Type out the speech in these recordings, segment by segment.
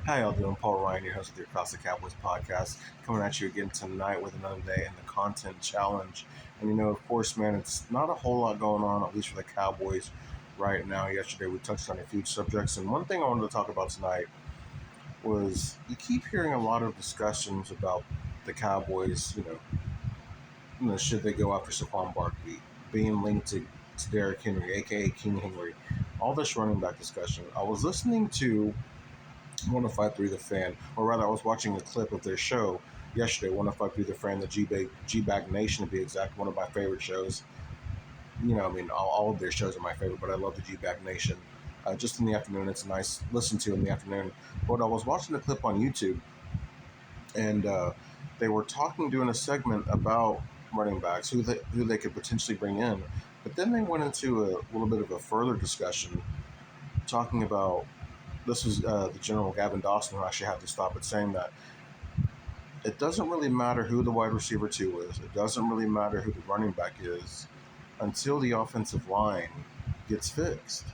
How y'all doing? Paul Ryan, your host of the Across the Cowboys podcast, coming at you again tonight with another day in the content challenge. And of course, man, it's not a whole lot going on, at least for the Cowboys right now. Yesterday, we touched on a few subjects, and one thing I wanted to talk about tonight was you keep hearing a lot of discussions about the Cowboys. Should they go after Saquon Barkley, being linked to Derrick Henry, aka King Henry, all this running back discussion. I was listening to 105.3 The Fan, or rather, I was watching a clip of their show yesterday. 105.3 The Fan, the G-Bag Nation to be exact, one of my favorite shows. All of their shows are my favorite, but I love the G-Bag Nation. Just in the afternoon, it's a nice listen to in the afternoon. But I was watching the clip on YouTube, and they were doing a segment about running backs, who they could potentially bring in. But then they went into a little bit of a further discussion, talking about this was the General Gavin Dawson who actually had to stop it, saying that it doesn't really matter who the wide receiver two is. It doesn't really matter who the running back is until the offensive line gets fixed.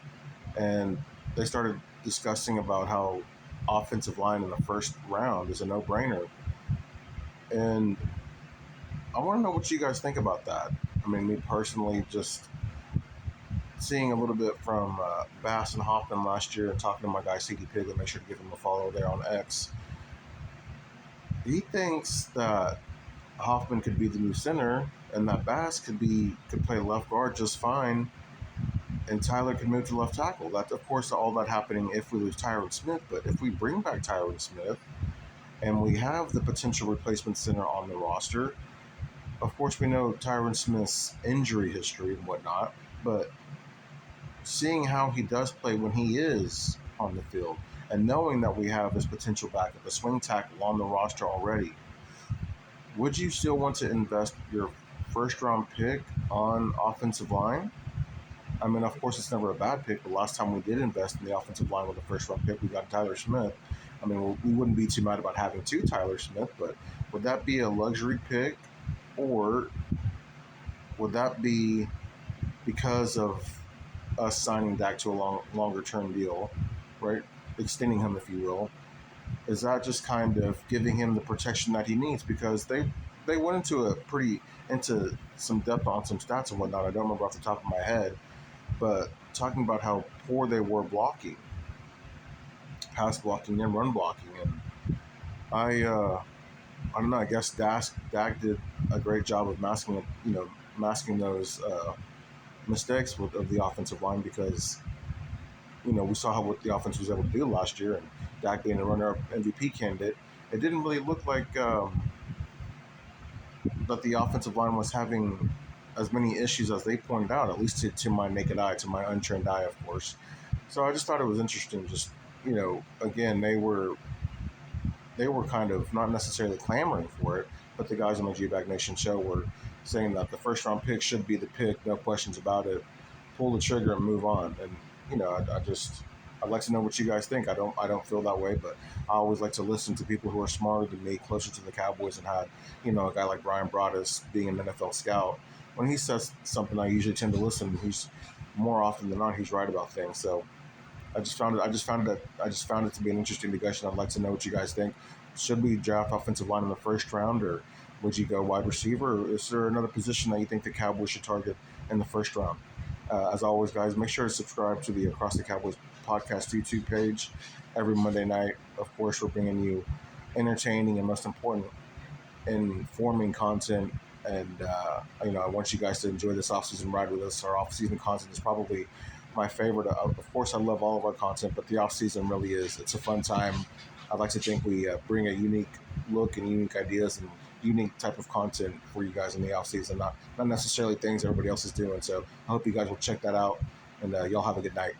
And they started discussing about how offensive line in the first round is a no-brainer. And I want to know what you guys think about that. I mean, me personally, just seeing a little bit from Bass and Hoffman last year and talking to my guy CD Piglet, make sure to give him a follow there on X. He thinks that Hoffman could be the new center, and that Bass could play left guard just fine, and Tyler could move to left tackle. That's of course all that happening if we lose Tyron Smith. But if we bring back Tyron Smith and we have the potential replacement center on the roster, of course we know Tyron Smith's injury history and whatnot, but seeing how he does play when he is on the field, and knowing that we have this potential backup, a swing tackle on the roster already, would you still want to invest your first round pick on offensive line? I mean, of course, it's never a bad pick. The last time we did invest in the offensive line with a first round pick, we got Tyler Smith. I mean, we wouldn't be too mad about having two Tyler Smith, but would that be a luxury pick, or would that be because of us signing Dak to a longer term deal, right? Extending him, if you will. Is that just kind of giving him the protection that he needs? Because they went into some depth on some stats and whatnot. I don't remember off the top of my head, but talking about how poor they were blocking, pass blocking and run blocking, and I don't know. I guess Dak did a great job of masking those mistakes of the offensive line, because we saw what the offense was able to do last year, and Dak being a runner-up MVP candidate, it didn't really look like that the offensive line was having as many issues as they pointed out, at least to my naked eye, to my untrained eye, of course. So I just thought it was interesting. Just again, they were kind of not necessarily clamoring for it, but the guys on the G-Bag Nation show were saying that the first round pick should be the pick, no questions about it. Pull the trigger and move on. And I'd like to know what you guys think. I don't feel that way, but I always like to listen to people who are smarter than me, closer to the Cowboys, and had a guy like Brian Broaddus being an NFL scout. When he says something, I usually tend to listen. He's more often than not he's right about things. So I just found it to be an interesting discussion. I'd like to know what you guys think. Should we draft offensive line in the first round, or would you go wide receiver? Or is there another position that you think the Cowboys should target in the first round? As always, guys, make sure to subscribe to the Across the Cowboys podcast YouTube page every Monday night. Of course, we're bringing you entertaining and, most important, informing content. And I want you guys to enjoy this offseason ride with us. Our offseason content is probably my favorite. Of course, I love all of our content, but the offseason really is. It's a fun time. I'd like to think we bring a unique look and unique ideas and unique type of content for you guys in the offseason, not necessarily things everybody else is doing. So I hope you guys will check that out, and y'all have a good night.